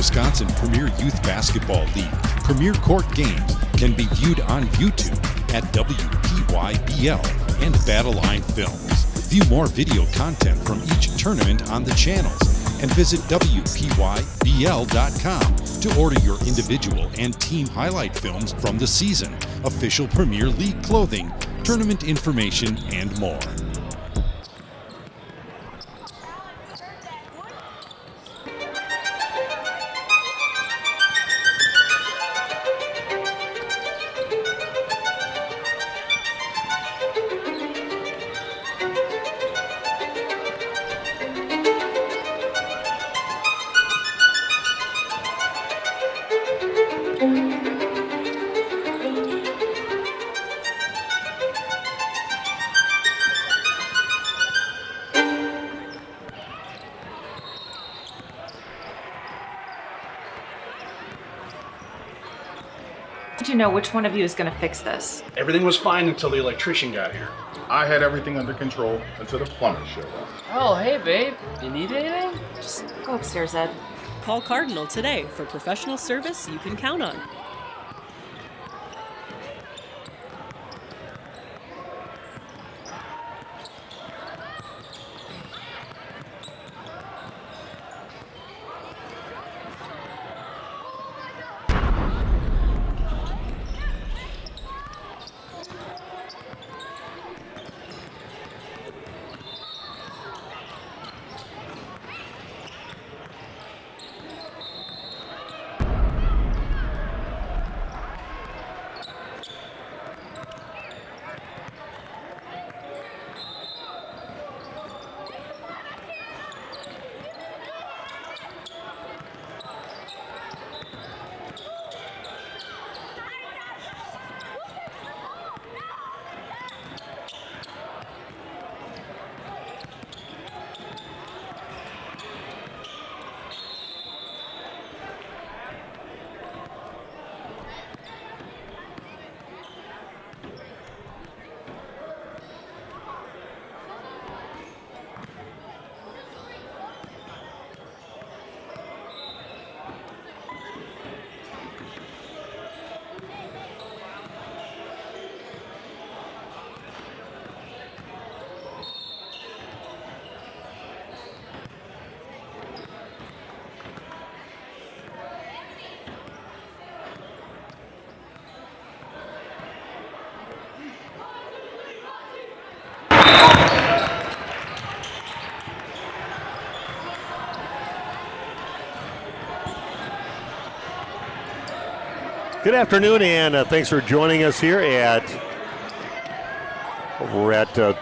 Wisconsin Premier Youth Basketball League Premier Court games can be viewed on YouTube at WPYBL and Battleline Films. View more video content from each tournament on the channels and visit WPYBL.com to order your individual and team highlight films from the season, official Premier League clothing, tournament information, and more. Did you know which one of you is going to fix this? Everything was fine until the electrician got here. I had everything under control until the plumber showed up. Oh, hey, babe. You need anything? Just go upstairs, Ed. Call Cardinal today for professional service you can count on. Good afternoon, and thanks for joining us here over at the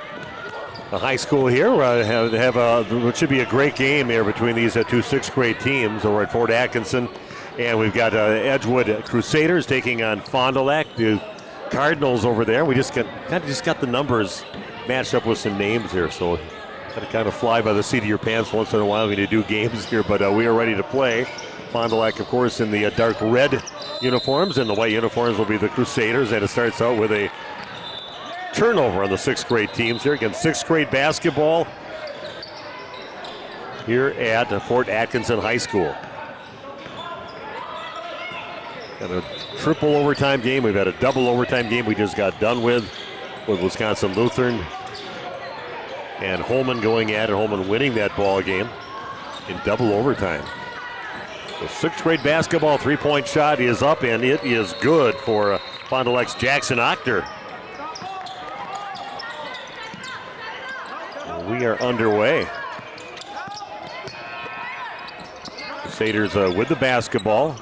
high school here. Have what should be a great game here between these two sixth grade teams over at Fort Atkinson, and we've got Edgewood Crusaders taking on Fond du Lac, the Cardinals over there. We just got the numbers matched up with some names here, so kind of fly by the seat of your pants once in a while when you do games here. But we are ready to play. Fond du Lac, of course, in the dark red uniforms, and the white uniforms will be the Crusaders, and it starts out with a turnover on the sixth grade teams here against sixth grade basketball here at Fort Atkinson High School. Got a triple overtime game. We've had a double overtime game we just got done with Wisconsin Lutheran and Holman going at it, Holman winning that ball game in double overtime. So sixth grade basketball three-point shot is up, and it is good for Fond du Lac's Jackson Octor. We are underway. Crusaders with the basketball.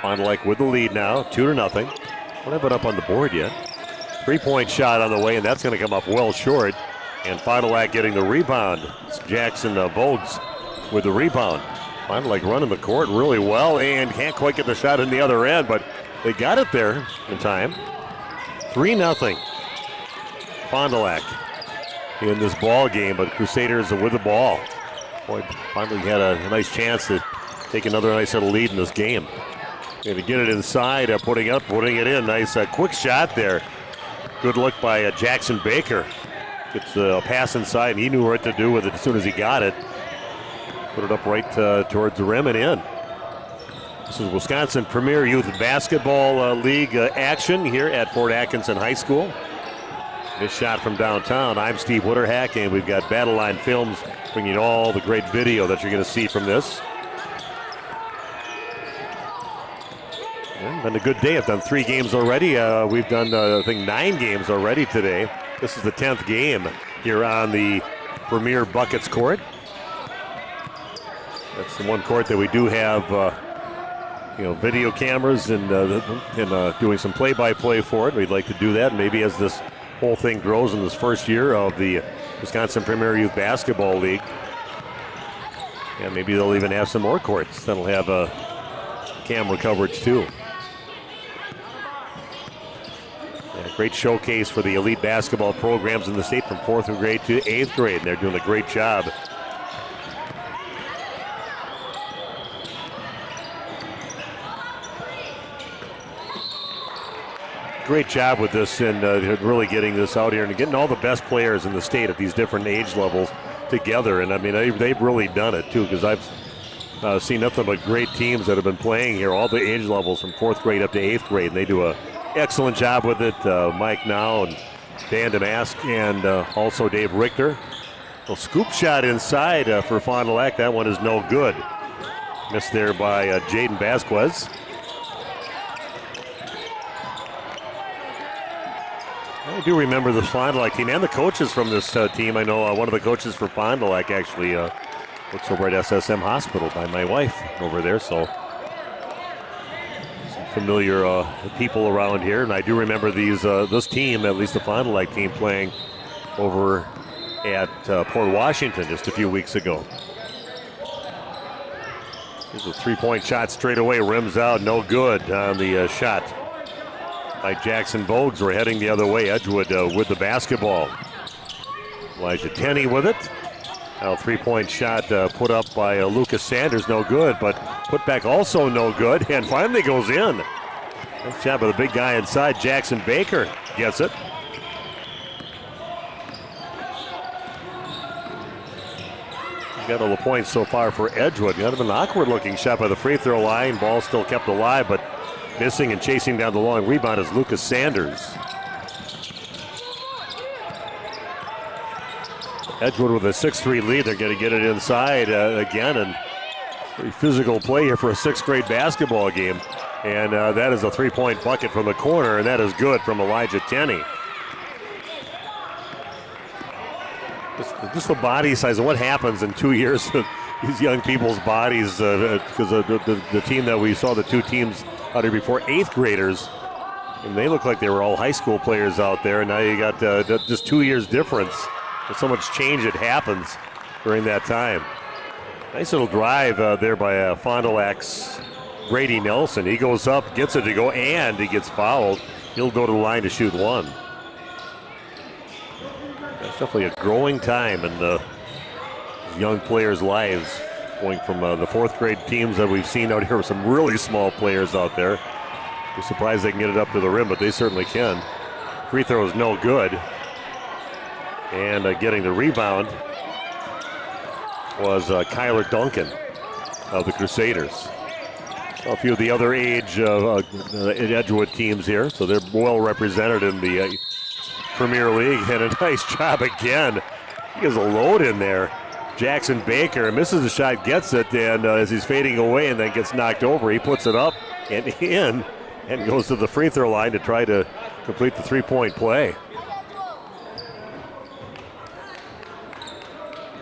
Fond du Lac with the lead now, 2-0. Don't have it up on the board yet. Three-point shot on the way, and that's going to come up well short. And Fond du Lac getting the rebound. It's Jackson Voges with the rebound. Fond du Lac running the court really well and can't quite get the shot in the other end, but they got it there in time. 3-0. Fond du Lac in this ball game, but Crusaders are with the ball. Boy, finally had a nice chance to take another nice little lead in this game. Going to get it inside, putting it in. Nice quick shot there. Good look by Jackson Baker. Gets a pass inside, and he knew what to do with it as soon as he got it. Put it up right towards the rim and in. This is Wisconsin Premier Youth Basketball League action here at Fort Atkinson High School. This shot from downtown. I'm Steve Witterhack, and we've got Battle Line Films bringing you all the great video that you're going to see from this. And been a good day. I've done 3 games already. We've done, I think, 9 games already today. This is the 10th game here on the Premier Buckets court. That's the one court that we do have video cameras and doing some play-by-play for it. We'd like to do that. Maybe as this whole thing grows in this first year of the Wisconsin Premier Youth Basketball League, and maybe they'll even have some more courts that'll have camera coverage too. Yeah, great showcase for the elite basketball programs in the state from 4th grade to 8th grade, and they're doing a great job. Great job with this and really getting this out here and getting all the best players in the state at these different age levels together. And I mean, they've really done it too, because I've seen nothing but great teams that have been playing here, all the age levels from 4th grade up to 8th grade, and they do an excellent job with it. Mike Now and Dan Damask and also Dave Richter. A scoop shot inside for Fond du Lac. That one is no good. Missed there by Jaden Vasquez. I do remember the Fond du Lac team and the coaches from this team. I know one of the coaches for Fond du Lac actually works over at SSM Hospital by my wife over there, so some familiar people around here. And I do remember this team, at least the Fond du Lac team, playing over at Port Washington just a few weeks ago. Here's a 3-point shot straight away, rims out, no good on the shot by Jackson Bogues. We're heading the other way. Edgewood with the basketball. Elijah Tenney with it. Now 3-point shot put up by Lucas Sanders, no good, but put back also no good, and finally goes in. Nice job of the big guy inside. Jackson Baker gets it. Got all the points so far for Edgewood. Kind of an awkward looking shot by the free throw line. Ball still kept alive, but missing and chasing down the long rebound is Lucas Sanders. Edgewood with a 6-3 lead. They're going to get it inside again, and pretty physical play here for a 6th grade basketball game. And that is a 3-point bucket from the corner, and that is good from Elijah Tenney. Just the body size and what happens in 2 years with these young people's bodies, because the team that we saw, the 2 teams out here before, 8th graders, and they look like they were all high school players out there. And now you got just 2 years difference. There's so much change that happens during that time. Nice little drive there by Fond du Lac's Brady Nelson. He goes up, gets it to go, and he gets fouled. He'll go to the line to shoot 1. That's definitely a growing time in young players' lives, going from the 4th grade teams that we've seen out here with some really small players out there. We're surprised they can get it up to the rim, but they certainly can. Free throw is no good. And getting the rebound was Kyler Duncan of the Crusaders. A few of the other age Edgewood teams here, so they're well represented in the Premier League, and a nice job again. He has a load in there. Jackson Baker misses the shot, gets it, and as he's fading away and then gets knocked over, he puts it up and in and goes to the free throw line to try to complete the 3-point play.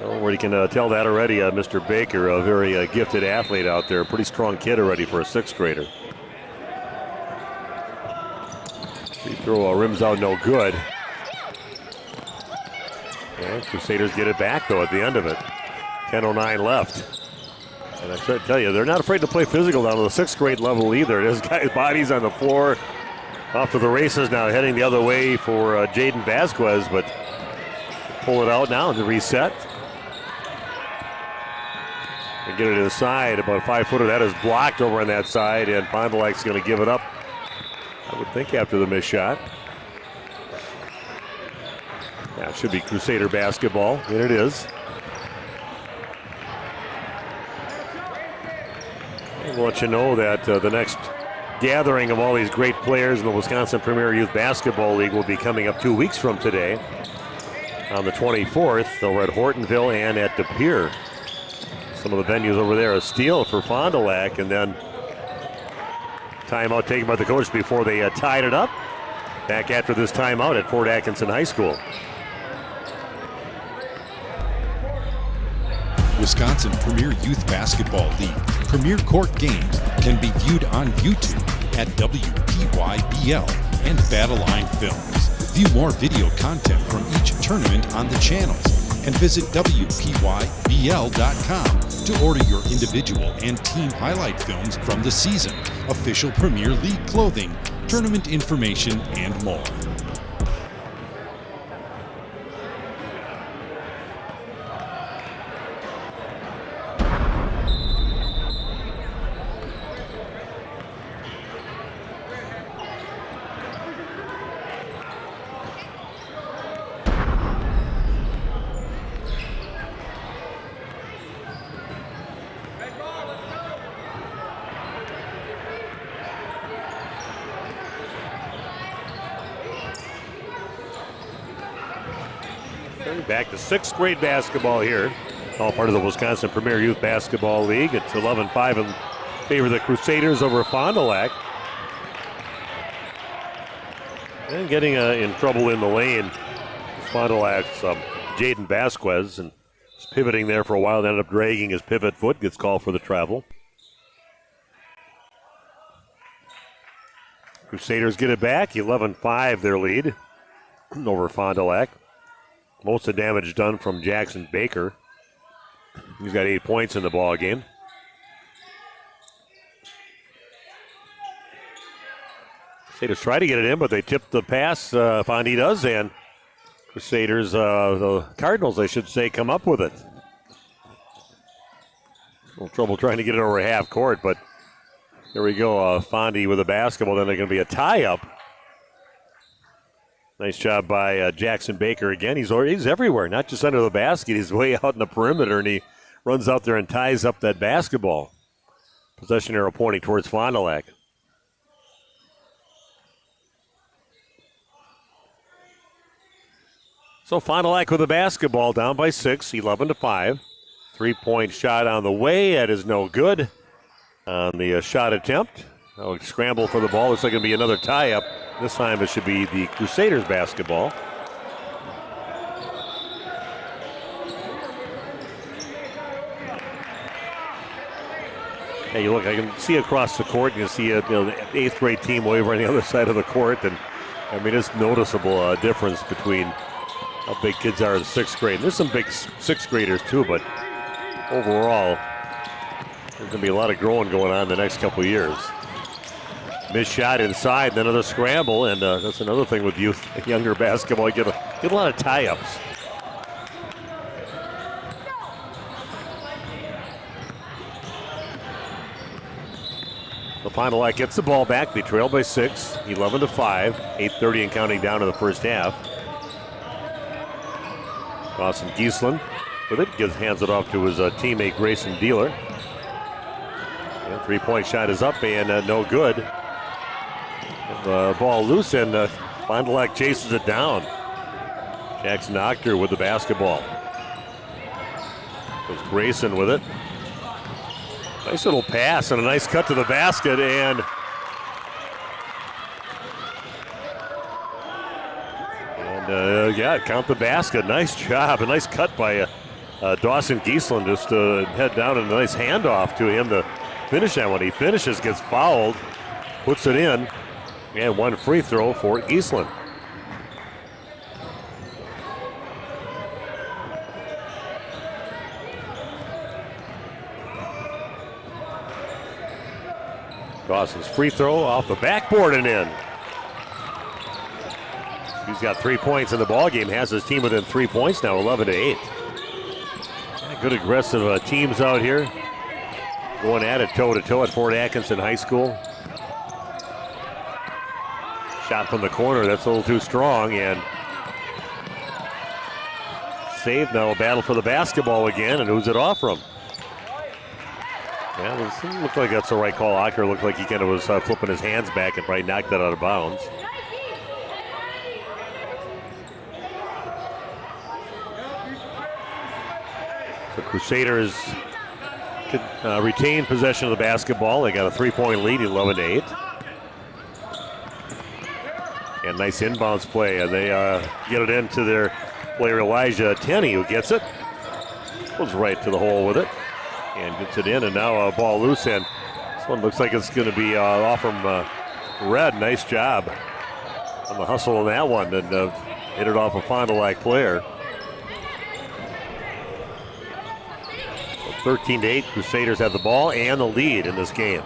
Well, you can tell that already, Mr. Baker, a very gifted athlete out there, a pretty strong kid already for a 6th grader. Free throw rims out, no good. And Crusaders get it back, though, at the end of it. 10:09 left. And I try to tell you, they're not afraid to play physical down to the 6th grade level either. This guy's body's on the floor. Off to the races now, heading the other way for Jaden Vasquez, but pull it out now to reset. And get it inside, about a 5-footer. That is blocked over on that side, and Fond du Lac's going to give it up, I would think, after the missed shot. Yeah, it should be Crusader basketball, and it is. And We'll let you know that the next gathering of all these great players in the Wisconsin Premier Youth Basketball League will be coming up 2 weeks from today on the 24th over at Hortonville and at De Pere. Some of the venues over there, a steal for Fond du Lac, and then timeout taken by the coach before they tied it up. Back after this timeout at Fort Atkinson High School. Wisconsin Premier Youth Basketball League Premier Court games can be viewed on YouTube at WPYBL and Battleline Films. View more video content from each tournament on the channels and visit WPYBL.com to order your individual and team highlight films from the season, official Premier League clothing, tournament information, and more. Back to 6th grade basketball here. All part of the Wisconsin Premier Youth Basketball League. It's 11-5 in favor of the Crusaders over Fond du Lac. And getting in trouble in the lane is Fond du Lac's Jaden Vasquez. And he's pivoting there for a while. Ended up dragging his pivot foot. Gets called for the travel. Crusaders get it back. 11-5 their lead over Fond du Lac. Most of the damage done from Jackson Baker. He's got 8 points in the ball game. Crusaders try to get it in, but they tip the pass. Fondy does, and Crusaders, the Cardinals, I should say, come up with it. A little trouble trying to get it over half court, but here we go. Fondy with the basketball. Then they're going to be a tie-up. Nice job by Jackson Baker again. He's everywhere, not just under the basket. He's way out in the perimeter, and he runs out there and ties up that basketball. Possession arrow pointing towards Fond du Lac. So Fond du Lac with the basketball, down by 6, 11-5. 3-point shot on the way. That is no good on the shot attempt. Oh, scramble for the ball. Looks like it'll be another tie-up. This time it should be the Crusaders basketball. Hey, you look, I can see across the court. You can see the 8th grade team way over on the other side of the court. And I mean, it's noticeable difference between how big kids are in 6th grade. There's some big 6th graders too, but overall, there's going to be a lot of growing going on the next couple of years. Missed shot inside, then another scramble, and that's another thing with younger basketball. You get a lot of tie-ups. The Fond du Lac gets the ball back. They trail by 6, 11-5, 8:30 and counting down in the first half. Dawson Giesland with it, hands it off to his teammate Grayson Dealer. And 3-point shot is up and no good. The ball loose, and Fond du Lac chases it down. Jackson Octor with the basketball. There's Grayson with it. Nice little pass and a nice cut to the basket, and count the basket. Nice job, a nice cut by Dawson Giesland, just to head down, and a nice handoff to him to finish that one. He finishes, gets fouled, puts it in. And one free throw for Giesland. Dawson's free throw off the backboard and in. He's got 3 points in the ballgame, has his team within 3 points now, 11-8. Good aggressive teams out here. Going at it toe-to-toe at Fort Atkinson High School. Shot from the corner, that's a little too strong, and saved. Now a battle for the basketball again, and who's it off from? Yeah, it looked like that's the right call. Acker looked like he kind of was flipping his hands back and probably knocked that out of bounds. The Crusaders could retain possession of the basketball. They got a 3-point lead, 11-8. And nice inbounds play. And they get it into their player Elijah Tenney, who gets it. Goes right to the hole with it. And gets it in, and now a ball loose. And this one looks like it's going to be off from Red. Nice job on the hustle on that one. And hit it off a Fond du Lac player. 13-8, Crusaders have the ball and the lead in this game.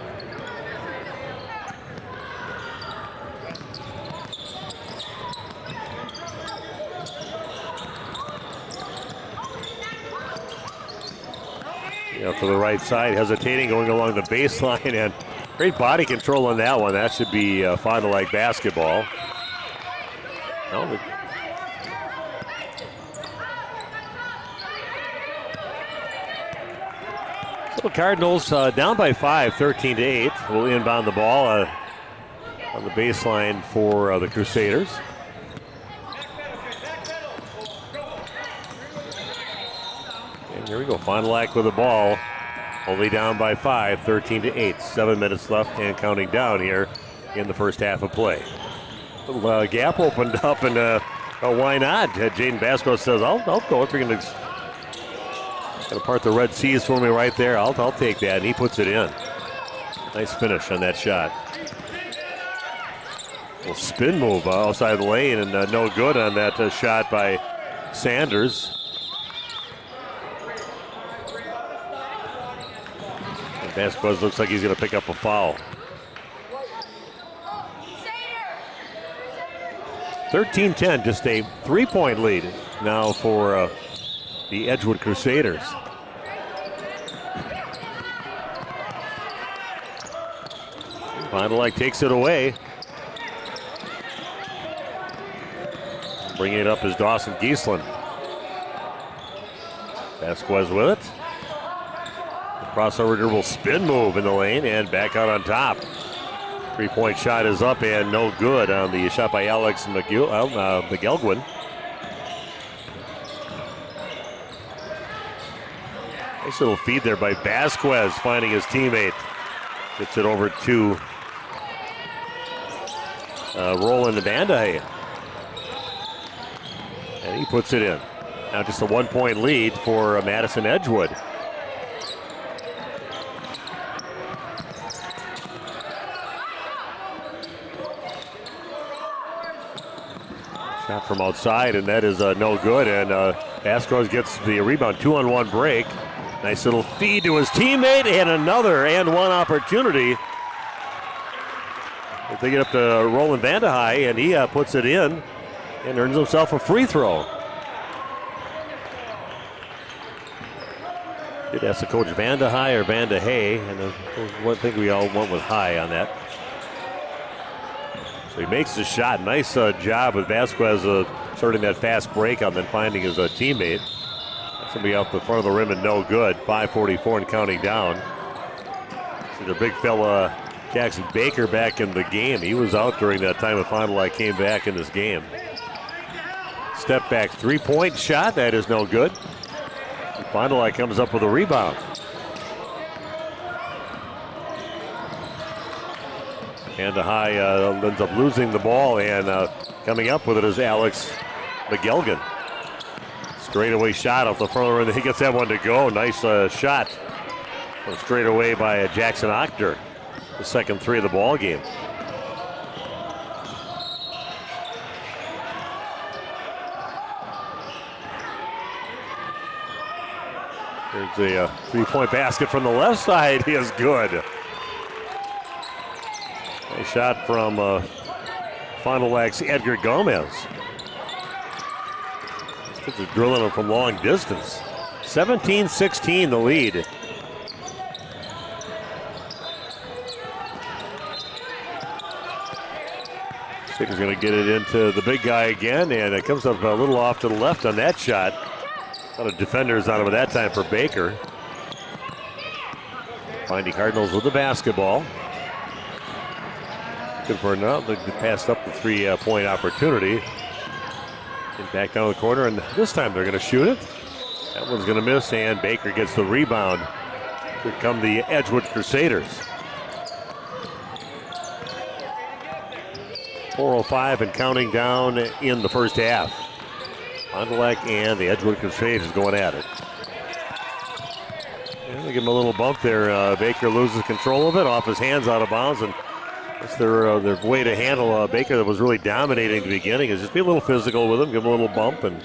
To the right side, hesitating, going along the baseline, and great body control on that one. That should be Fond du Lac basketball. No, the Cardinals down by 5, 13-8. Will inbound the ball on the baseline for the Crusaders. And here we go, Fond du Lac with the ball. Only down by 5, 13-8. 7 minutes left and counting down here in the first half of play. Little gap opened up, and why not? Jaden Basco says, I'll go if you're going to part the Red Seas for me right there. I'll take that, and he puts it in. Nice finish on that shot. Little spin move outside the lane, and no good on that shot by Sanders. And Vasquez looks like he's going to pick up a foul. 13-10, just a 3-point lead now for the Edgewood Crusaders. Fond du Lac takes it away. Bringing it up is Dawson Giesland. Vasquez with it. The crossover dribble spin move in the lane and back out on top. 3-point shot is up and no good on the shot by Alex McElgwin. Nice little feed there by Vasquez, finding his teammate. Gets it over to Roland Vandahay. And he puts it in. Now just a 1-point lead for Madison Edgewood. Shot from outside, and that is no good. And Vasquez gets the rebound. 2-on-1 break. Nice little feed to his teammate, and another and one opportunity. They get up to Roland Vandahay, and he puts it in and earns himself a free throw. Did ask the coach Vandahay or Vandahay, and I think we all went with high on that. So he makes the shot. Nice job with Vasquez starting that fast break and then finding his teammate. That's going to be out the front of the rim and no good. 5:44 and counting down. See their big fella Jackson Baker back in the game. He was out during that time of Fond du Lac came back in this game. Step back 3-point shot. That is no good. And Fond du Lac comes up with a rebound. Vandahay ends up losing the ball, and coming up with it is Alex McElgwin. Straightaway shot off the front of the rim. He gets that one to go. Nice shot. Straight away by Jackson Ochter. The second three of the ball game. There's a 3-point basket from the left side. He is good. Nice shot from Fond du Lac's Edgar Gomez. This is drilling him from long distance. 17-16 the lead. Sticker's going to get it into the big guy again, and it comes up a little off to the left on that shot. A lot of defenders on him at that time for Baker. Finding Cardinals with the basketball. Good for another. They passed up the 3-point opportunity. Get back down the corner, and this time they're going to shoot it. That one's going to miss, and Baker gets the rebound. Here come the Edgewood Crusaders. 4:05 and counting down in the first half. Fond du Lac and the Edgewood Crusaders going at it. And they give him a little bump there. Baker loses control of it, off his hands, out of bounds, and that's their way to handle Baker that was really dominating at the beginning, is just be a little physical with him, give him a little bump, and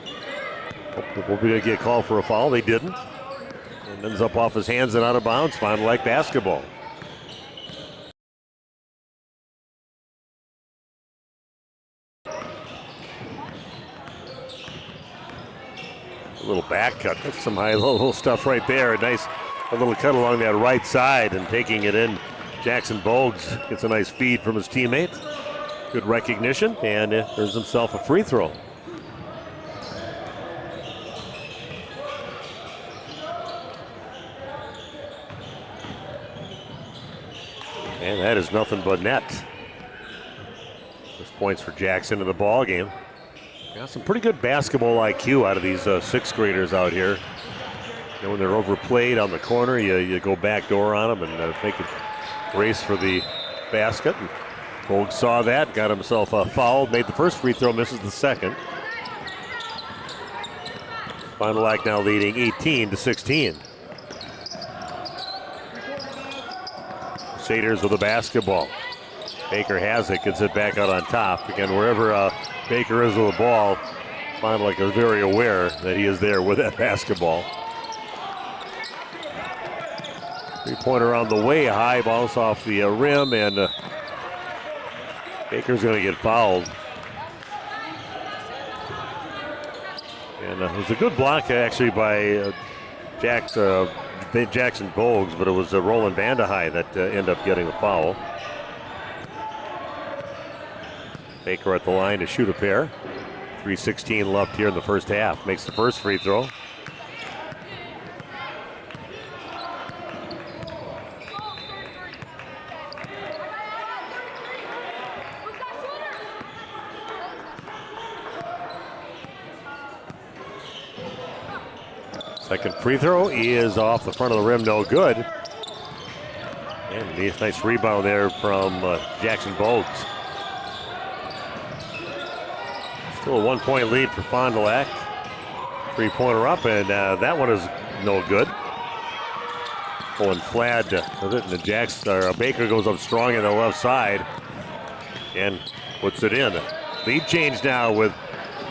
hope we get called for a foul. They didn't. And ends up off his hands and out of bounds. Fond du Lac basketball. A little back cut. That's some high little stuff right there. A little cut along that right side and taking it in. Jackson Bogues gets a nice feed from his teammate. Good recognition, and earns himself a free throw. And that is nothing but net. There's points for Jackson in the ball game. Got some pretty good basketball IQ out of these sixth graders out here. You know, when they're overplayed on the corner, you go back door on them and make it race for the basket. And Bogues saw that, got himself fouled, made the first free throw, misses the second. Fond du Lac now leading 18-16. Crusaders with the basketball. Baker has it, gets it back out on top. Again, wherever Baker is with the ball, Fond du Lac is very aware that he is there with that basketball. Three-pointer on the way, high bounce off the rim, and Baker's going to get fouled. And it was a good block actually by Jackson Bogues, but it was Roland Vandehei that ended up getting the foul. Baker at the line to shoot a pair. 3:16 left here in the first half. Makes the first free throw. Second free throw is off the front of the rim, no good. And a nice rebound there from Jackson Bogues. Still a 1-point lead for Fond du Lac. Three-pointer up, and that one is no good. Going flat with it, and Baker goes up strong on the left side and puts it in. Lead change now with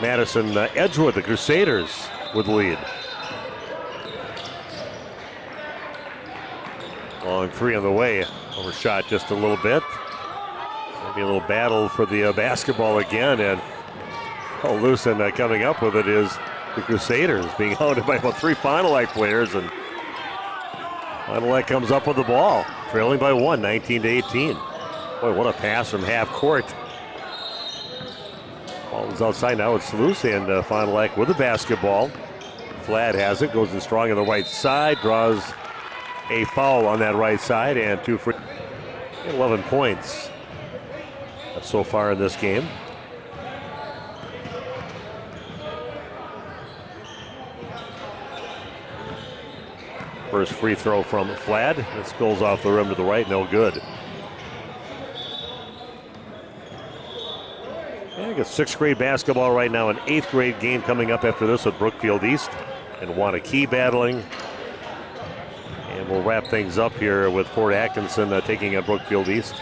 Madison Edgewood, the Crusaders with the lead. Long three on the way, overshot just a little bit. Maybe a little battle for the basketball again, and loose and coming up with it is the Crusaders being hounded by about three Fond du Lac players, and Fond du Lac comes up with the ball, trailing by one, 19-18. Boy, what a pass from half court. Ball is outside now, it's loose, and Fond du Lac with the basketball. Flad has it, goes in strong on the right side, draws a foul on that right side, and 2 free. 11 points so far in this game. First free throw from Flad. It spills off the rim to the right, no good. I got sixth grade basketball right now, an eighth grade game coming up after this with Brookfield East and Wanakee battling. And we'll wrap things up here with Fort Atkinson taking on Brookfield East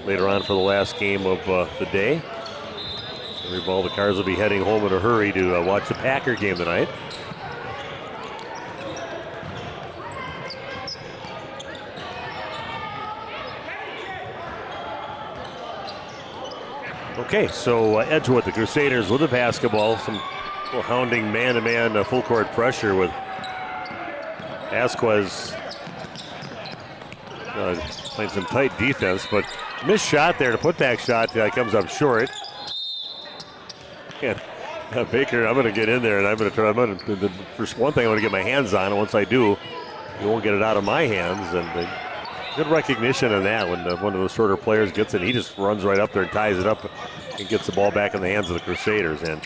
later on for the last game of the day. All the cars will be heading home in a hurry to watch the Packer game tonight. Okay, so Edgewood, the Crusaders with the basketball. Some little hounding man-to-man full court pressure with Asquez playing some tight defense, but missed shot there. The putback shot comes up short. And Baker, I'm going to get in there, and the first one thing I'm going to get my hands on, and once I do, you won't get it out of my hands. And Good recognition on that when one of the shorter players gets it. He just runs right up there and ties it up and gets the ball back in the hands of the Crusaders. And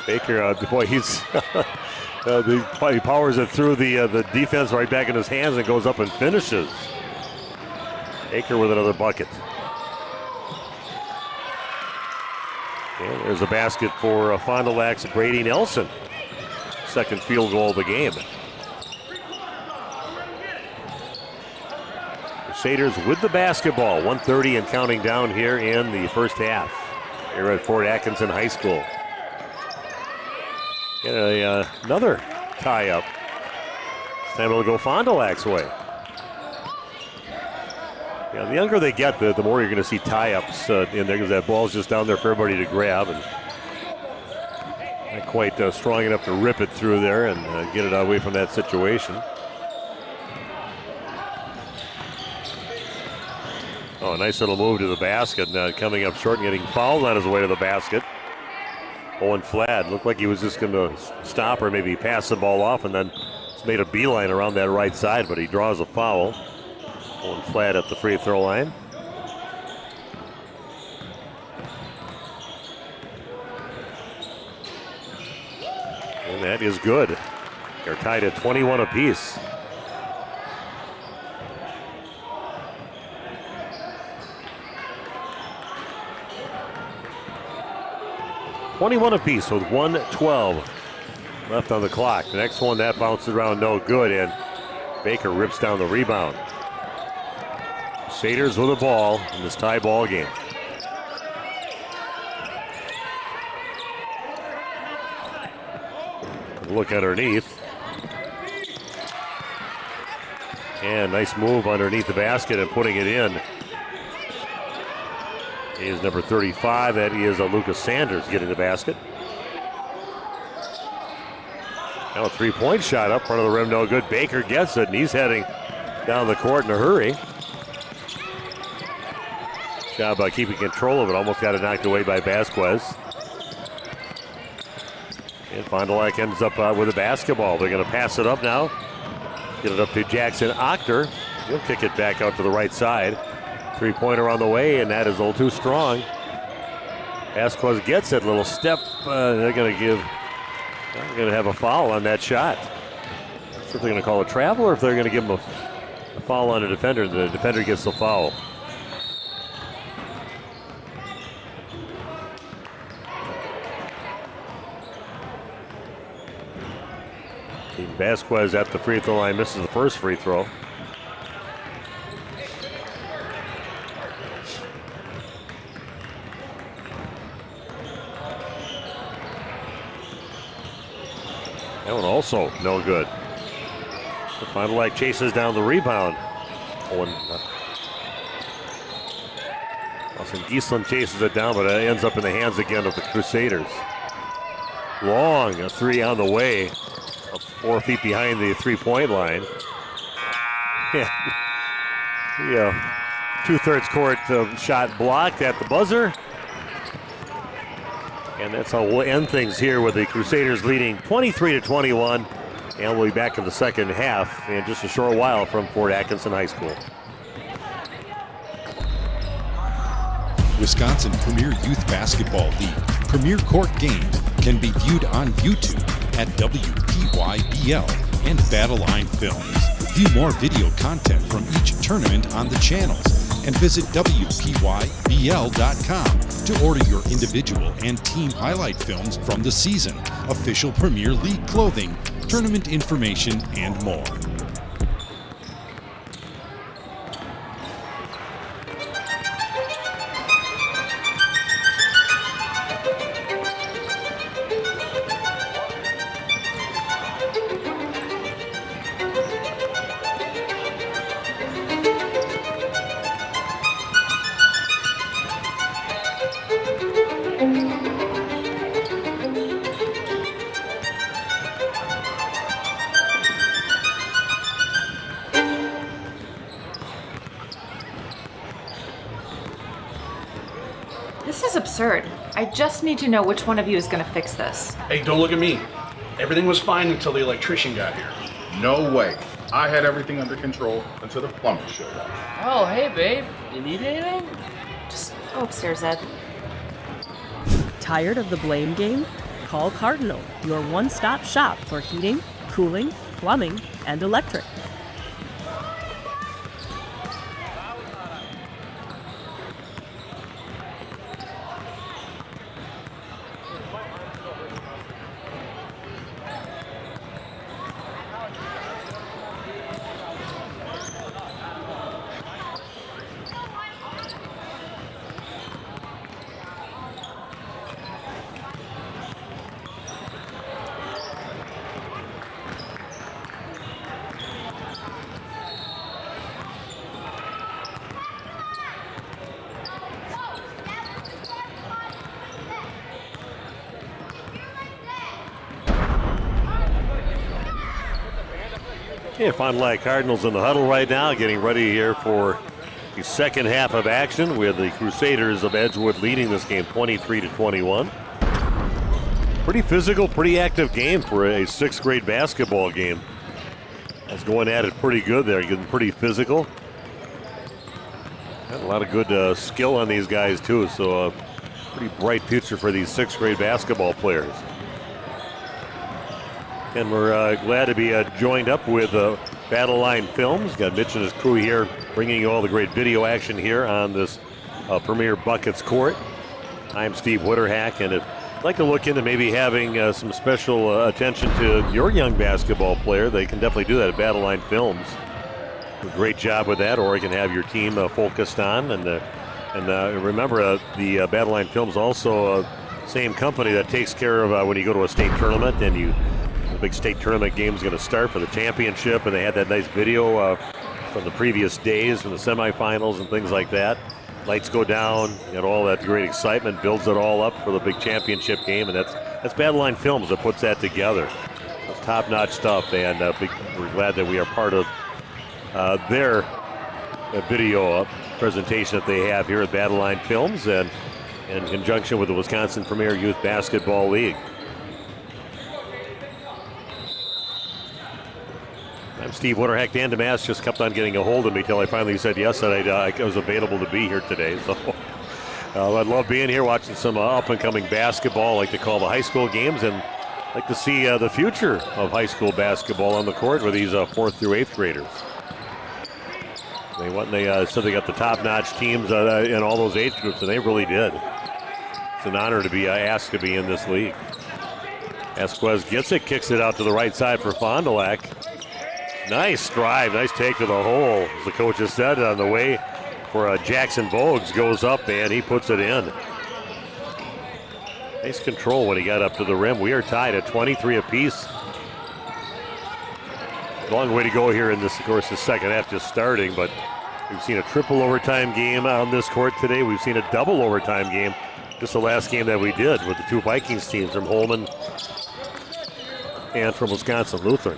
Baker, boy, he's he powers it through the defense right back in his hands and goes up and finishes. Baker with another bucket. And there's a basket for Fond du Lac's Brady Nelson. Second field goal of the game. Crusaders with the basketball. 1:30 and counting down here in the first half. Here at Fort Atkinson High School. And another tie-up. This time it'll go Fond du Lac's way. Yeah, the younger they get, the more you're going to see tie-ups in there because that ball's just down there for everybody to grab. And not quite strong enough to rip it through there and get it away from that situation. Oh, a nice little move to the basket. Coming up short and getting fouled on his way to the basket. Owen Flad looked like he was just going to stop or maybe pass the ball off and then made a beeline around that right side, but he draws a foul. Owen Flad at the free throw line. And that is good. They're tied at 21 apiece. .21 apiece with 1:12 left on the clock. The next one, that bounces around no good, and Baker rips down the rebound. Crusaders with the ball in this tie ball game. Look underneath. And nice move underneath the basket and putting it in. He is number 35. That is Lucas Sanders getting the basket. Now a three-point shot up front of the rim, no good. Baker gets it, and he's heading down the court in a hurry. Job by keeping control of it. Almost got it knocked away by Vasquez. And Fond du Lac ends up with a basketball. They're going to pass it up now. Get it up to Jackson Octor. He'll kick it back out to the right side. Three-pointer on the way, and that is a little too strong. Vasquez gets it. Little step. They're going to have a foul on that shot. So if they're going to call a travel or if they're going to give him a foul on a defender. The defender gets the foul. Vasquez at the free throw line misses the first free throw. That one also no good. The Fond du Lac chases down the rebound. Austin Giesland chases it down, but it ends up in the hands again of the Crusaders. Long, a three on the way. 4 feet behind the three-point line. Yeah, two-thirds court shot blocked at the buzzer. And that's how we'll end things here with the Crusaders leading 23-21. And we'll be back in the second half in just a short while from Fort Atkinson High School. Wisconsin Premier Youth Basketball League Premier Court games can be viewed on YouTube at WPYBL and Battleline Films. View more video content from each tournament on the channels and visit WPYBL.com to order your individual and team highlight films from the season, official Premier League clothing, tournament information, and more. This is absurd. I just need to know which one of you is going to fix this. Hey, don't look at me. Everything was fine until the electrician got here. No way. I had everything under control until the plumber showed up. Oh, hey, babe. You need anything? Just go upstairs, Ed. Tired of the blame game? Call Cardinal, your one-stop shop for heating, cooling, plumbing, and electric. Yeah, Fond du Lac Cardinals in the huddle right now, getting ready here for the second half of action with the Crusaders of Edgewood leading this game 23-21. Pretty physical, pretty active game for a 6th grade basketball game. That's going at it pretty good there, getting pretty physical. Got a lot of good skill on these guys too, so a pretty bright future for these 6th grade basketball players. And we're glad to be joined up with Battle Line Films. Got Mitch and his crew here bringing you all the great video action here on this Premier Buckets court. I'm Steve Witterhack, and if you'd like to look into maybe having some special attention to your young basketball player, they can definitely do that at Battle Line Films. Do a great job with that, or you can have your team focused on. And remember, the Battle Line Films also same company that takes care of when you go to a state tournament and the big state tournament game is going to start for the championship, and they had that nice video from the previous days, from the semifinals and things like that. Lights go down, you know, all that great excitement builds it all up for the big championship game, and that's Battle Line Films that puts that together. It's top-notch stuff, and we're glad that we are part of their video presentation that they have here at Battle Line Films, and in conjunction with the Wisconsin Premier Youth Basketball League. I'm Steve Witterhack. Dan DeMass just kept on getting a hold of me till I finally said yes, that I was available to be here today. So I'd love being here, watching some up-and-coming basketball. I like to call the high school games, and like to see the future of high school basketball on the court with these 4th through 8th graders. They said they got the top-notch teams in all those age groups, and they really did. It's an honor to be asked to be in this league. Esquez gets it, kicks it out to the right side for Fond du Lac. Nice drive, nice take to the hole. As the coach has said, on the way for Jackson Bogues, goes up and he puts it in. Nice control when he got up to the rim. We are tied at 23 apiece. Long way to go here in this, of course, the second half just starting, but we've seen a triple overtime game on this court today. We've seen a double overtime game, just the last game that we did with the two Vikings teams from Holman and from Wisconsin Lutheran.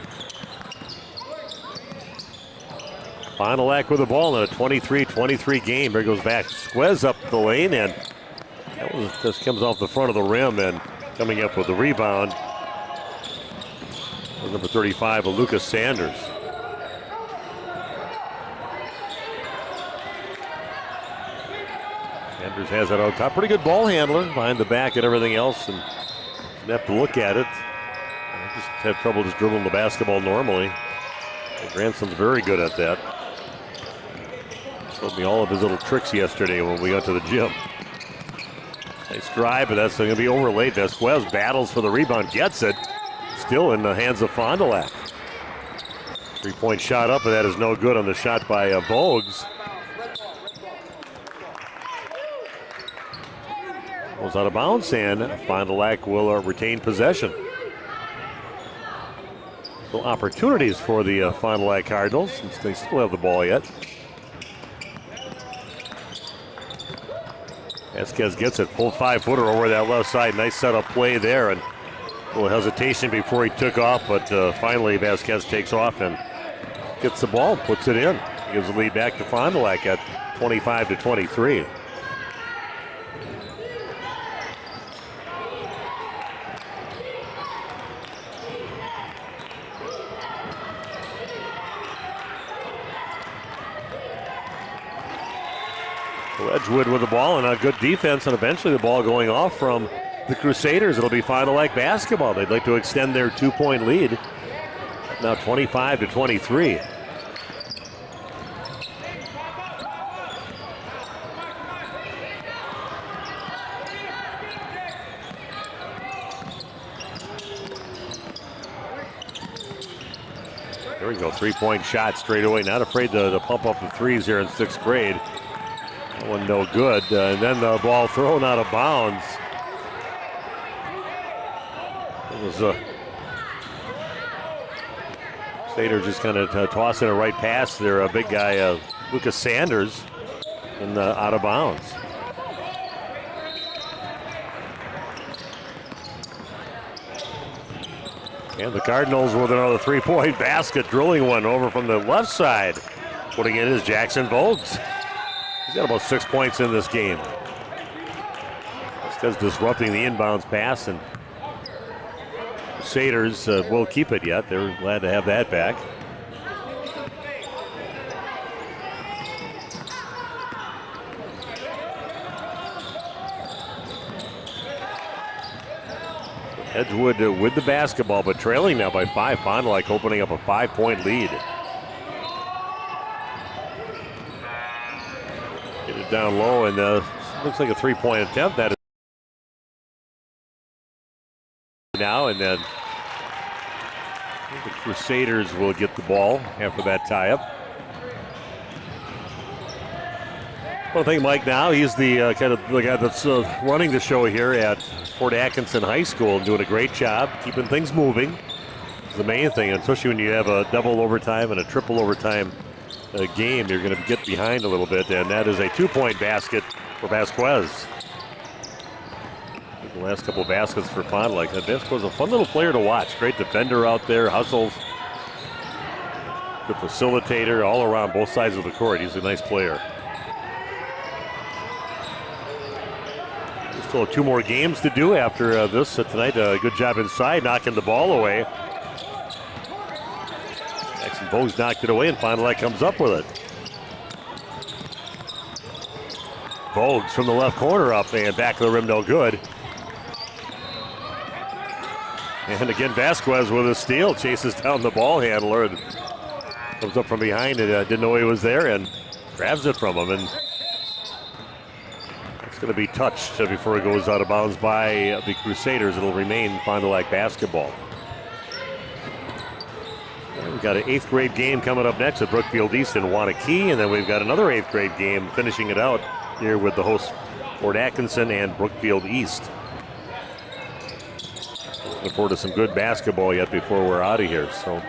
Fond du Lac with the ball in a 23-23 game. Here goes back. Squez up the lane, and that was just comes off the front of the rim, and coming up with the rebound was number 35, Lucas Sanders. Sanders has it out top. Pretty good ball handler behind the back and everything else, and you have to look at it. I just have trouble just dribbling the basketball normally. Granson's very good at that. Showed me all of his little tricks yesterday when we went to the gym. Nice drive, but that's going to be overlaid. Esquez battles for the rebound, gets it. Still in the hands of Fond du Lac. 3-point shot up, and that is no good on the shot by Bogues. Goes out of bounds, and Fond du Lac will retain possession. So opportunities for the Fond du Lac Cardinals, since they still have the ball yet. Esquez gets it, full 5-footer over that left side. Nice setup play there, and a little hesitation before he took off, but finally Vasquez takes off and gets the ball, puts it in. Gives the lead back to Fond du Lac at 25-23. Edgewood with the ball and a good defense, and eventually the ball going off from the Crusaders. It'll be Fond du Lac basketball. They'd like to extend their 2-point lead. Now 25-23. There we go, 3-point shot straight away. Not afraid to pump up the threes here in 6th grade. That one no good. And then the ball thrown out of bounds. It was Sater just kind of tossing a right pass there. A big guy, Lucas Sanders, and out of bounds. And the Cardinals with another 3-point basket, drilling one over from the left side. Putting in is Jackson Voges. He's got about 6 points in this game. This guy's disrupting the inbounds pass, and the Crusaders will keep it yet. They're glad to have that back. Edgewood with the basketball, but trailing now by 5. Fond du Lac opening up a 5-point lead. Get it down low, and looks like a 3-point attempt. That is now, and then the Crusaders will get the ball after that tie-up. Well, I think Mike now, he's the kind of the guy that's running the show here at Fort Atkinson High School, and doing a great job keeping things moving. It's the main thing, especially when you have a double overtime and a triple overtime game, you're going to get behind a little bit, and that is a 2-point basket for Vasquez. The last couple of baskets for Fond du Lac. Vasquez is a fun little player to watch. Great defender out there, hustles, good facilitator all around both sides of the court. He's a nice player. Still 2 more games to do after this tonight. Good job inside, knocking the ball away. Jackson Voges knocked it away, and Fond du Lac comes up with it. Voges from the left corner up, and back of the rim, no good. And again, Vasquez with a steal, chases down the ball handler, and comes up from behind, and didn't know he was there, and grabs it from him. And going to be touched before it goes out of bounds by the Crusaders. It'll remain Fond du Lac basketball. And we've got an 8th grade game coming up next at Brookfield East in Wanakee, and then we've got another 8th grade game finishing it out here with the hosts Fort Atkinson and Brookfield East. Looking forward to some good basketball yet before we're out of here. So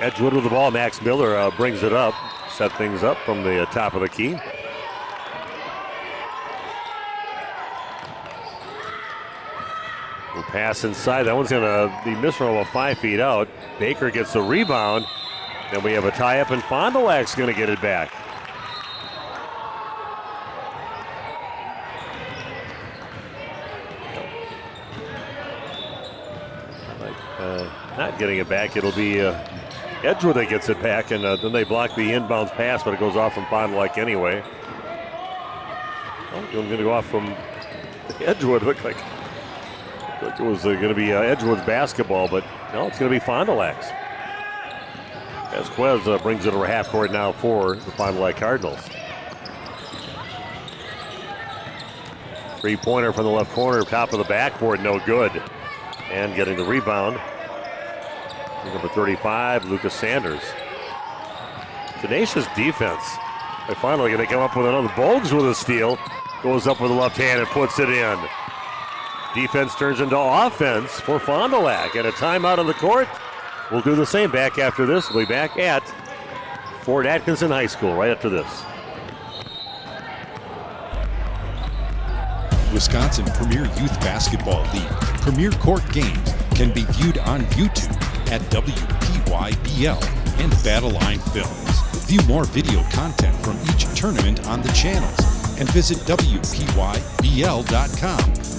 Edgewood with the ball. Max Miller brings it up. Set things up from the top of the key. We'll pass inside. That one's going to be missed from about 5 feet out. Baker gets the rebound. Then we have a tie-up, and Fond du Lac's going to get it back. Not getting it back. It'll be Edgewood that gets it back, and then they block the inbounds pass, but it goes off from Fond du Lac anyway. Oh, it's going to go off from Edgewood. Looked like it was going to be Edgewood's basketball, but no, it's going to be Fond du Lac's. Vasquez brings it over half court now for the Fond du Lac Cardinals. 3-pointer from the left corner, top of the backboard, no good. And getting the rebound, number 35, Lucas Sanders. Tenacious defense. They're finally going to come up with another. Voges with a steal. Goes up with the left hand and puts it in. Defense turns into offense for Fond du Lac. And a timeout on the court. We'll do the same back after this. We'll be back at Fort Atkinson High School right after this. Wisconsin Premier Youth Basketball League Premier Court games can be viewed on YouTube at WPYBL and Battleline Films. View more video content from each tournament on the channels and visit WPYBL.com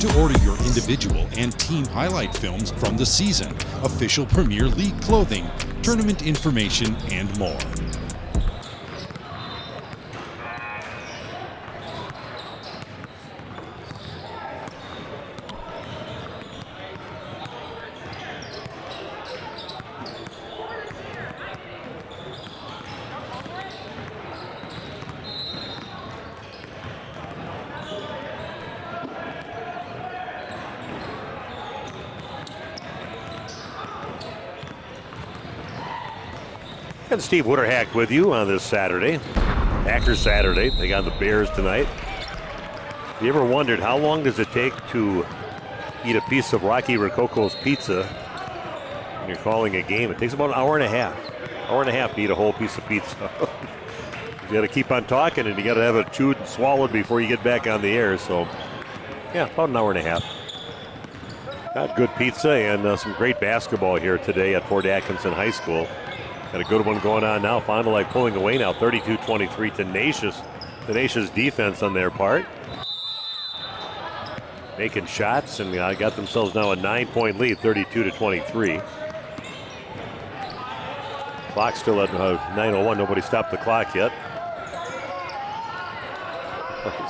to order your individual and team highlight films from the season, official Premier League clothing, tournament information, and more. And Steve Witterhack with you on this Saturday. Packer Saturday. They got the Bears tonight. Have you ever wondered how long does it take to eat a piece of Rocky Rococo's pizza when you're calling a game? It takes about an hour and a half. Hour and a half to eat a whole piece of pizza. You got to keep on talking, and you got to have it chewed and swallowed before you get back on the air. So, yeah, about an hour and a half. Got good pizza and some great basketball here today at Fort Atkinson High School. Got a good one going on now. Fond du Lac pulling away now, 32-23. Tenacious defense on their part. Making shots and got themselves now a 9-point lead, 32-23. Clock still at 9:01. Nobody stopped the clock yet.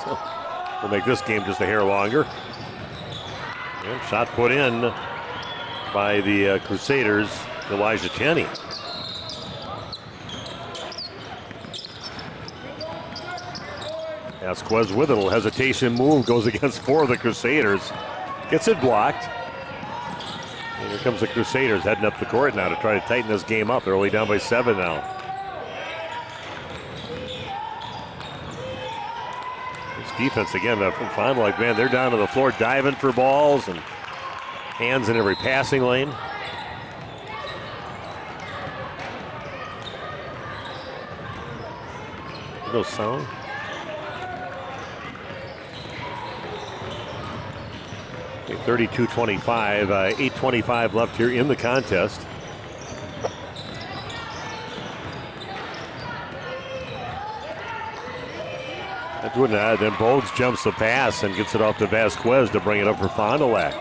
So we'll make this game just a hair longer. And shot put in by the Crusaders, Elijah Tenney. Vasquez with a little hesitation move, goes against 4 of the Crusaders. Gets it blocked. And here comes the Crusaders heading up the court now to try to tighten this game up. They're only down by 7 now. This defense again from Fond du Lac, man, they're down to the floor diving for balls and hands in every passing lane. No sound. 32-25, 8:25 left here in the contest. Then Bogues jumps the pass and gets it off to Vasquez to bring it up for Fond du Lac.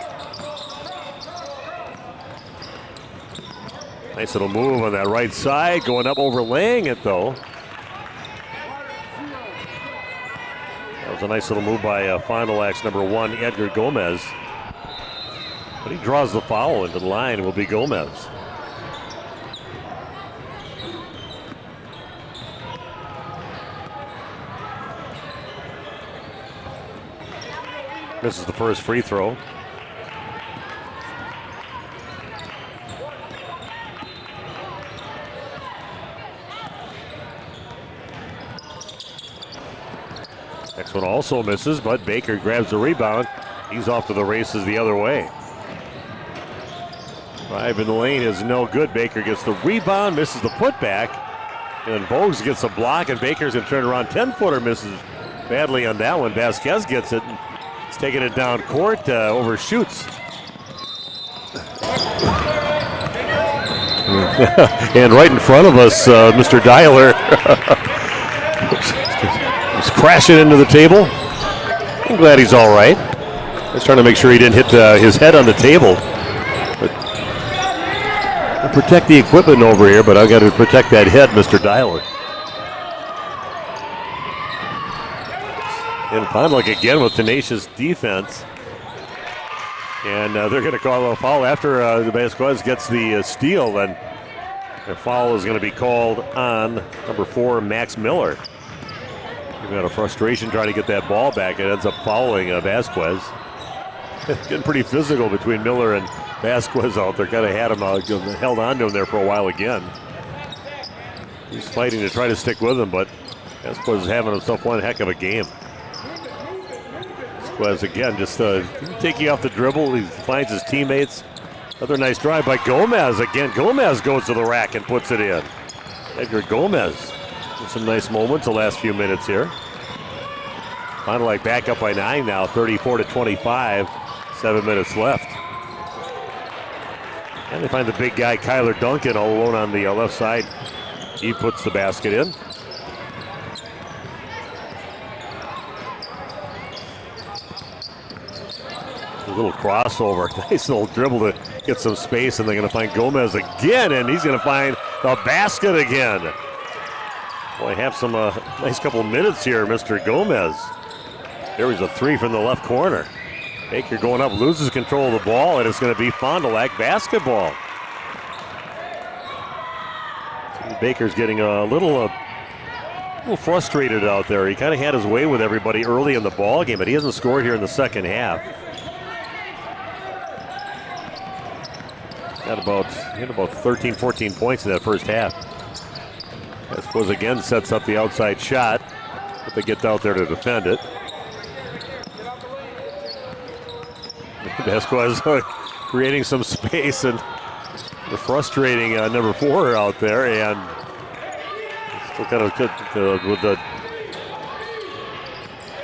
Nice little move on that right side, going up, overlaying it though. That was a nice little move by Fond du Lac's number 1, Edgar Gomez. But he draws the foul into the line. It will be Gomez. This is the first free throw. Next one also misses, but Baker grabs the rebound. He's off to the races the other way. Drive in the lane is no good. Baker gets the rebound, misses the putback. And then Bogues gets a block, and Baker's going to turn around. 10-footer misses badly on that one. Vasquez gets it. He's taking it down court, overshoots. And right in front of us, Mr. Dialer was crashing into the table. I'm glad he's all right. I was trying to make sure he didn't hit his head on the table. Protect the equipment over here, but I've got to protect that head, Mr. Dialer. And Fond du Lac again with tenacious defense. And they're going to call a foul after the Vasquez gets the steal. And the foul is going to be called on number 4, Max Miller. He's got a frustration trying to get that ball back. It ends up fouling Vasquez. It's getting pretty physical between Miller and Vasquez out there. Kind of had him held on to him there for a while again. He's fighting to try to stick with him, but Vasquez is having himself one heck of a game. Vasquez again just taking off the dribble. He finds his teammates. Another nice drive by Gomez again. Gomez goes to the rack and puts it in. Edgar Gomez with some nice moments the last few minutes here. Fond du Lac back up by 9 now, 34-25. 7 minutes left. And they find the big guy, Kyler Duncan, all alone on the left side. He puts the basket in. A little crossover. Nice little dribble to get some space, and they're going to find Gomez again, and he's going to find the basket again. Boy, have some nice couple minutes here, Mr. Gomez. There was a 3 from the left corner. Baker going up, loses control of the ball, and it's going to be Fond du Lac basketball. Baker's getting a little frustrated out there. He kind of had his way with everybody early in the ball game, but he hasn't scored here in the second half. He had about 13, 14 points in that first half. Vasquez again sets up the outside shot, but they get out there to defend it. Vasquez creating some space, and the frustrating number 4 out there, and still kind of good with the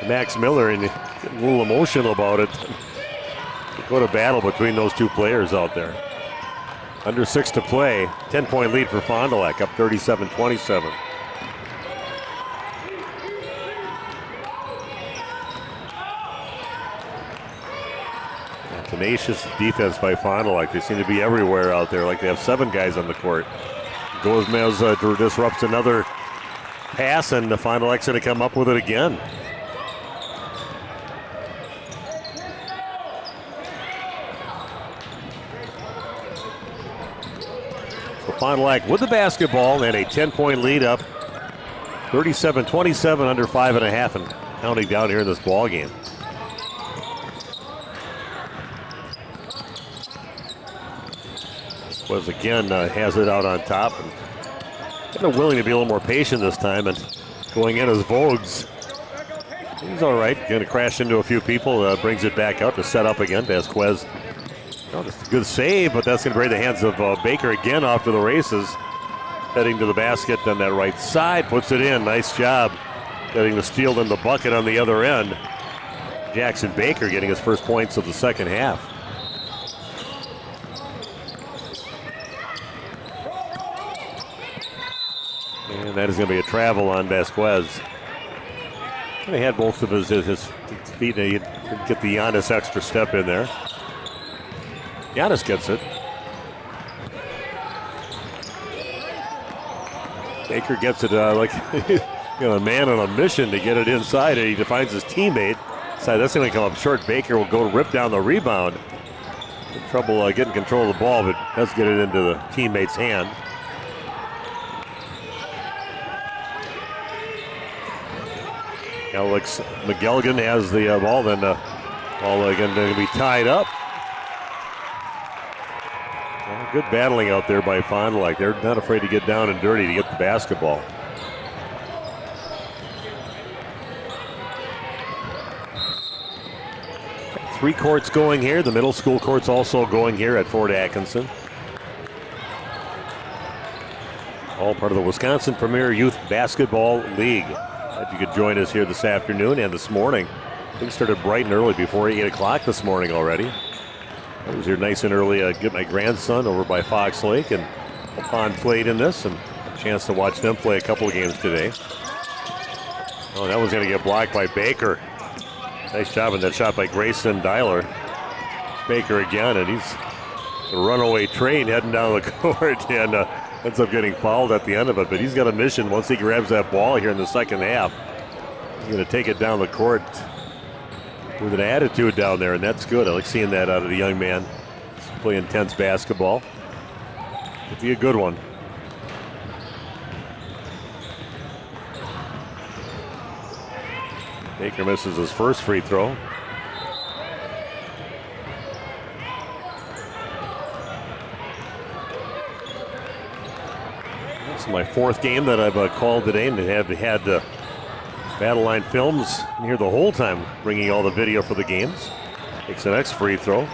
Max Miller, and getting a little emotional about it. Go to battle between those two players out there. Under 6 to play, 10-point lead for Fond du Lac, up 37-27. Tenacious defense by Fond du Lac. They seem to be everywhere out there, like they have 7 guys on the court. Gomez disrupts another pass, and the Fond du Lac's going to come up with it again. So Fond du Lac with the basketball and a 10-point lead, up 37-27, under 5.5 and counting down here in this ball game. Was again has it out on top, and kind of willing to be a little more patient this time, and going in as Vogues. He's all right. Going to crash into a few people. Brings it back out to set up again. Vasquez. Just a good save, but that's going to break the hands of Baker again off to the races. Heading to the basket on that right side. Puts it in. Nice job getting the steal in the bucket on the other end. Jackson Baker getting his first points of the second half. And that is going to be a travel on Vasquez. He had both of his feet. He didn't get the Giannis extra step in there. Giannis gets it. Baker gets it like a man on a mission to get it inside, and he defines his teammate. So that's going to come up short. Baker will go rip down the rebound. In trouble getting control of the ball, but does get it into the teammate's hand. Alex McGilligan has the ball, then ball again going to be tied up. Good battling out there by Fond du Lac. They're not afraid to get down and dirty to get the basketball. Three courts going here. The middle school court's also going here at Fort Atkinson. All part of the Wisconsin Premier Youth Basketball League. Glad you could join us here this afternoon and this morning. Things started bright and early before 8 o'clock this morning already. I was here nice and early to get my grandson over by Fox Lake, and Pond played in this, and a chance to watch them play a couple of games today. Oh, that was going to get blocked by Baker. Nice job on that shot by Grayson Dyler. Baker again, and he's a runaway train heading down the court, and ends up getting fouled at the end of it. But he's got a mission once he grabs that ball here in the second half. He's going to take it down the court with an attitude down there, and that's good. I like seeing that out of the young man. Play intense basketball. Could be a good one. Baker misses his first free throw. That's my fourth game that I've called today, and have had Battle Line Films here the whole time, bringing all the video for the games. Takes the next free throw.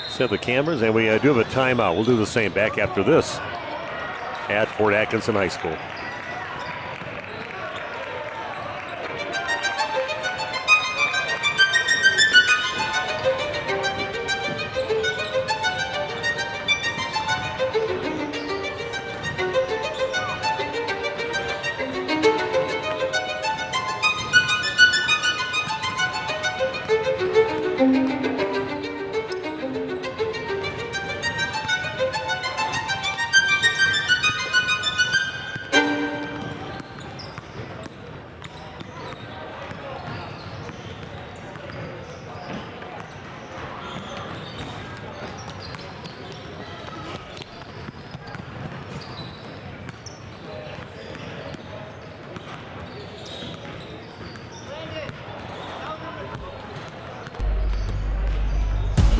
Set the cameras, and we do have a timeout. We'll do the same back after this at Fort Atkinson High School.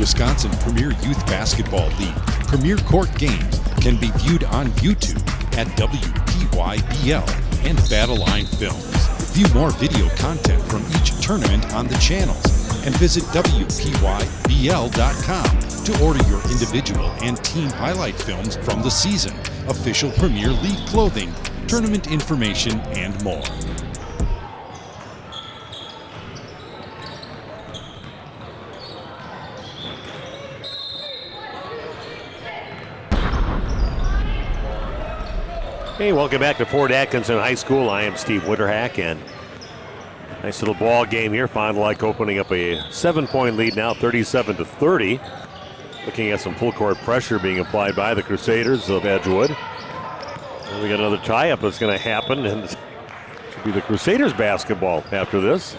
Wisconsin Premier Youth Basketball League Premier Court games can be viewed on YouTube at WPYBL and Battleline Films. View more video content from each tournament on the channels and visit WPYBL.com to order your individual and team highlight films from the season, official Premier League clothing, tournament information, and more. Hey, welcome back to Fort Atkinson High School. I am Steve Winterhack, and nice little ball game here. Fond du Lac opening up a 7-point lead now, 37-30. Looking at some full court pressure being applied by the Crusaders of Edgewood. And we got another tie-up that's going to happen, and it should be the Crusaders basketball after this.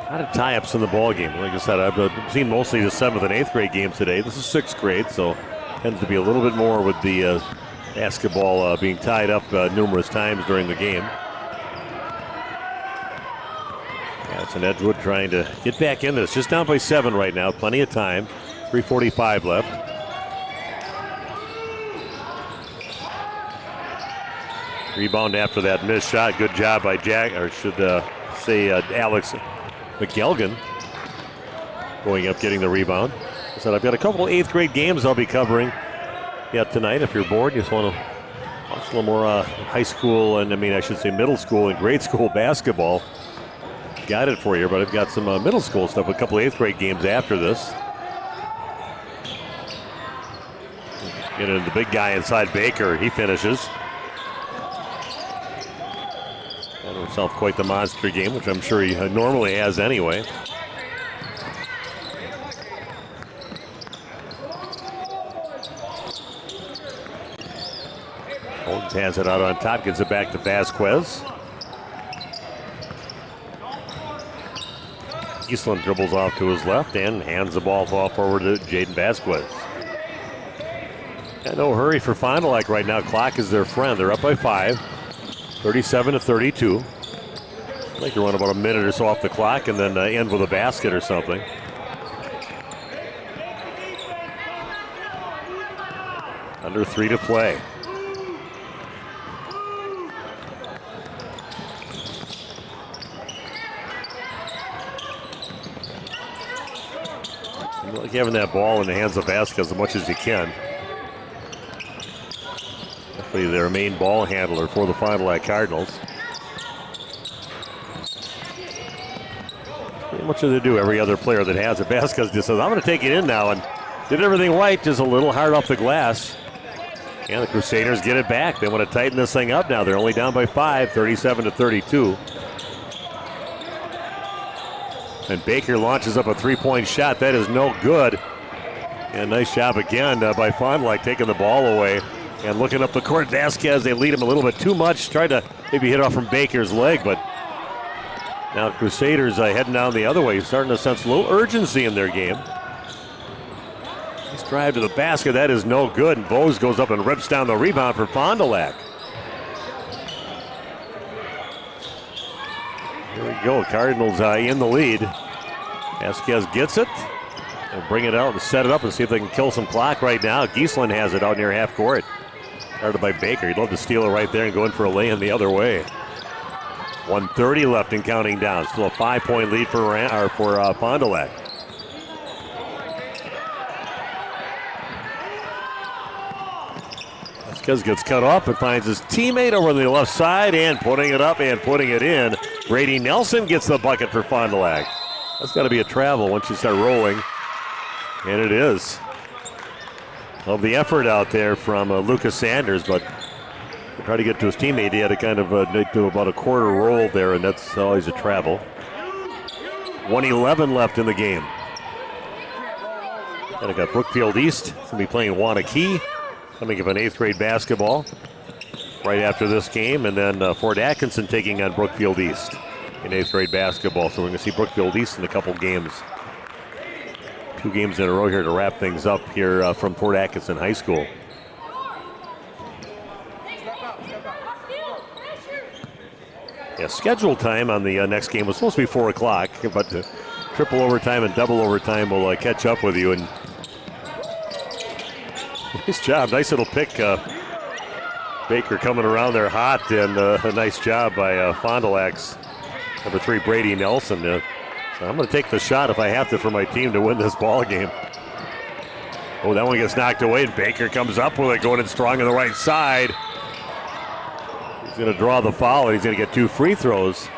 A lot of tie-ups in the ball game. Like I said, I've seen mostly the 7th and 8th grade games today. This is 6th grade, so tends to be a little bit more with the basketball being tied up numerous times during the game. That's an Edgewood trying to get back in this. Just down by 7 right now. Plenty of time. 3:45 left. Rebound after that missed shot. Good job by Alex McGelgan going up getting the rebound. I said I've got a couple 8th grade games I'll be covering yet tonight. If you're bored, you just want to watch a little more high school, and I should say middle school and grade school basketball. Got it for you, but I've got some middle school stuff, a couple 8th grade games after this. Get into the big guy inside Baker. He finishes. Got himself quite the monster game, which I'm sure he normally has anyway. Holmes has it out on top, gets it back to Vasquez. Eastland dribbles off to his left and hands the ball forward to Jaden Vasquez. Yeah, no hurry for Fond du Lac right now. Clock is their friend. They're up by 5, 37-32. I think they run about a minute or so off the clock and then end with a basket or something. Under 3 to play. You like having that ball in the hands of Vasquez as much as you can. Definitely their main ball handler for the Fond du Lac Cardinals. What should they do? Every other player that has it. Vasquez just says, I'm going to take it in now, and did everything right, just a little hard off the glass. And the Crusaders get it back. They want to tighten this thing up now. They're only down by 5, 37-32. And Baker launches up a 3-point shot. That is no good. And nice job again by Fond du Lac taking the ball away. And looking up the court, Vasquez, they lead him a little bit too much. Tried to maybe hit off from Baker's leg, but now Crusaders heading down the other way, starting to sense a little urgency in their game. Nice drive to the basket. That is no good. And Vose goes up and rips down the rebound for Fond du Lac. Here we go. Cardinals in the lead. Vasquez gets it. They'll bring it out and set it up and see if they can kill some clock right now. Giesland has it out near half court. Started by Baker. He'd love to steal it right there and go in for a lay-in the other way. 1:30 left and counting down. Still a 5-point lead for Fond du Lac. Vasquez gets cut off but finds his teammate over on the left side and putting it up and putting it in. Brady Nelson gets the bucket for Fond du Lac. That's got to be a travel once you start rolling. And it is. Love the effort out there from Lucas Sanders, but to try to get to his teammate, he had to kind of do about a quarter roll there, and that's always a travel. 1:11 left in the game. And I got Brookfield East going to be playing Wanakee, coming up an 8th grade basketball right after this game, and then Fort Atkinson taking on Brookfield East in 8th grade basketball. So we're going to see Brookfield East in a couple games. 2 games in a row here to wrap things up here from Fort Atkinson High School. Yeah, scheduled time on the next game was supposed to be 4 o'clock, but triple overtime and double overtime will catch up with you. And nice job, nice little pick. Baker coming around there hot, and a nice job by Fond du Lac's number 3, Brady Nelson. So I'm going to take the shot if I have to for my team to win this ball game. Oh, that one gets knocked away, and Baker comes up with it, going in strong on the right side. He's going to draw the foul, and he's going to get 2 free throws.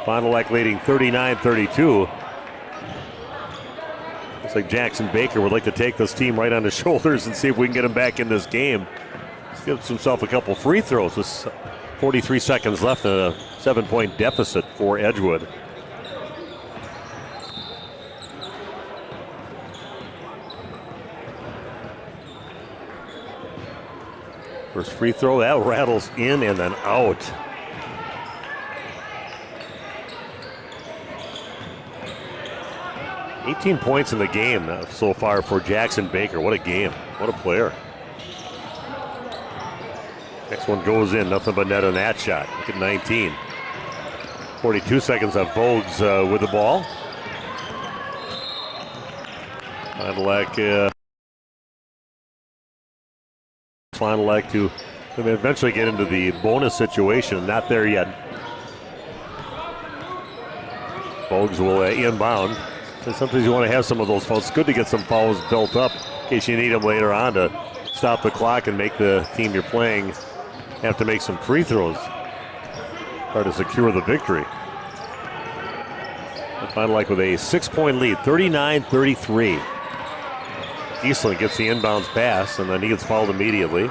Fond du Lac leading 39-32. Looks like Jackson Baker would like to take this team right on his shoulders and see if we can get him back in this game. He's gives himself a couple free throws with 43 seconds left and a 7-point deficit for Edgewood. First free throw, that rattles in and then out. $18 points in the game so far for Jackson Baker. What a game. What a player. Next one goes in. Nothing but net on that shot. Look at 19. 42 seconds of Bogues with the ball. Fond du Lac to eventually get into the bonus situation. Not there yet. Bogues will inbound. So sometimes you want to have some of those fouls. It's good to get some fouls built up in case you need them later on to stop the clock and make the team you're playing have to make some free throws. Try to secure the victory. Fond du Lac with a 6-point lead, 39-33. Eastland gets the inbounds pass, and then he gets fouled immediately.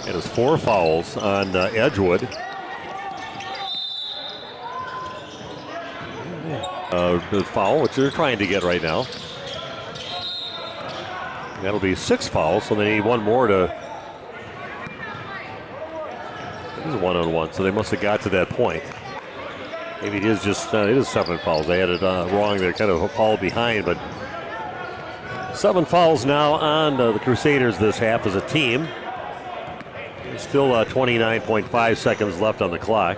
It is 4 fouls on Edgewood. The foul, which they're trying to get right now. That'll be 6 fouls, so they need one more to. It is 1-on-1, so they must have got to that point. Maybe it is just it is 7 fouls. They had it wrong. They're kind of a foul behind, but 7 fouls now on the Crusaders this half as a team. There's still 29.5 seconds left on the clock.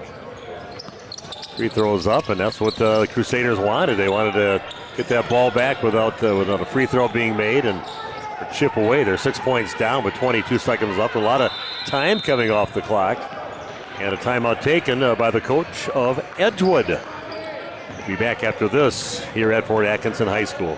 Free throws up, and that's what the Crusaders wanted. They wanted to get that ball back without a free throw being made and chip away. They're 6 points down with 22 seconds left. A lot of time coming off the clock. And a timeout taken by the coach of Edgewood. We'll be back after this here at Fort Atkinson High School.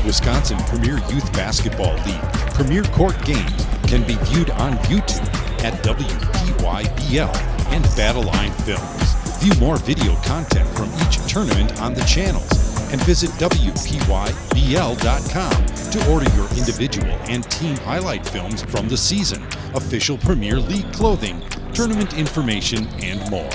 Wisconsin Premier Youth Basketball League Premier Court games can be viewed on YouTube at WPYBL and Battle Line Films. View more video content from each tournament on the channels and visit WPYBL.com to order your individual and team highlight films from the season, official Premier League clothing, tournament information, and more.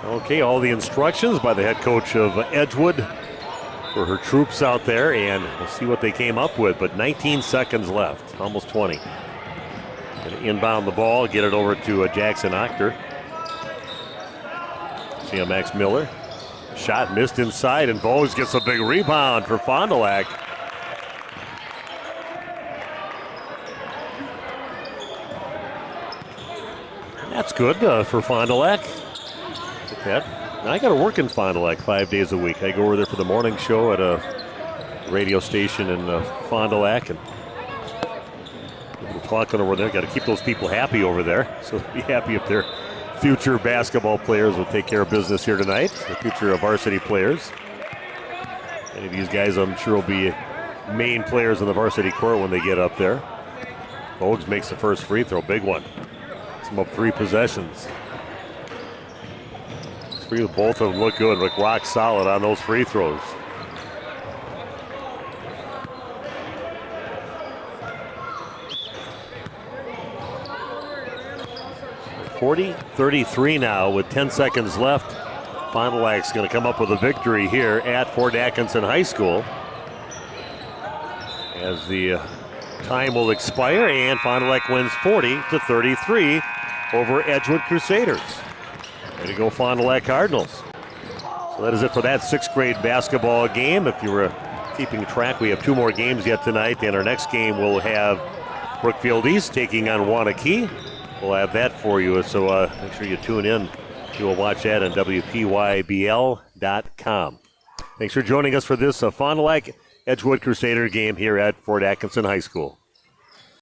Okay, all the instructions by the head coach of Edgewood for her troops out there, and we'll see what they came up with, but 19 seconds left, almost 20. Gonna inbound the ball, get it over to Jackson Octor. See Max Miller. Shot missed inside, and Bogues gets a big rebound for Fond du Lac. That's good for Fond du Lac. Now I got to work in Fond du Lac 5 days a week. I go over there for the morning show at a radio station in Fond du Lac, and we're talking over there. Got to keep those people happy over there. So be happy if their future basketball players will take care of business here tonight. The future of varsity players. Any of these guys, I'm sure, will be main players in the varsity court when they get up there. Bogues makes the first free throw, big one. Some up 3 possessions. Both of them look good, look rock solid on those free throws. 40-33 now with 10 seconds left. Fond du Lac's going to come up with a victory here at Fort Atkinson High School as the time will expire, and Fond du Lac wins 40-33 over Edgewood Crusaders. Way to go, Fond du Lac Cardinals. So that is it for that 6th grade basketball game. If you were keeping track, we have 2 more games yet tonight, and our next game will have Brookfield East taking on Wanakee. We'll have that for you, so make sure you tune in. You will watch that on WPYBL.com. Thanks for joining us for this Fond du Lac Edgewood Crusader game here at Fort Atkinson High School.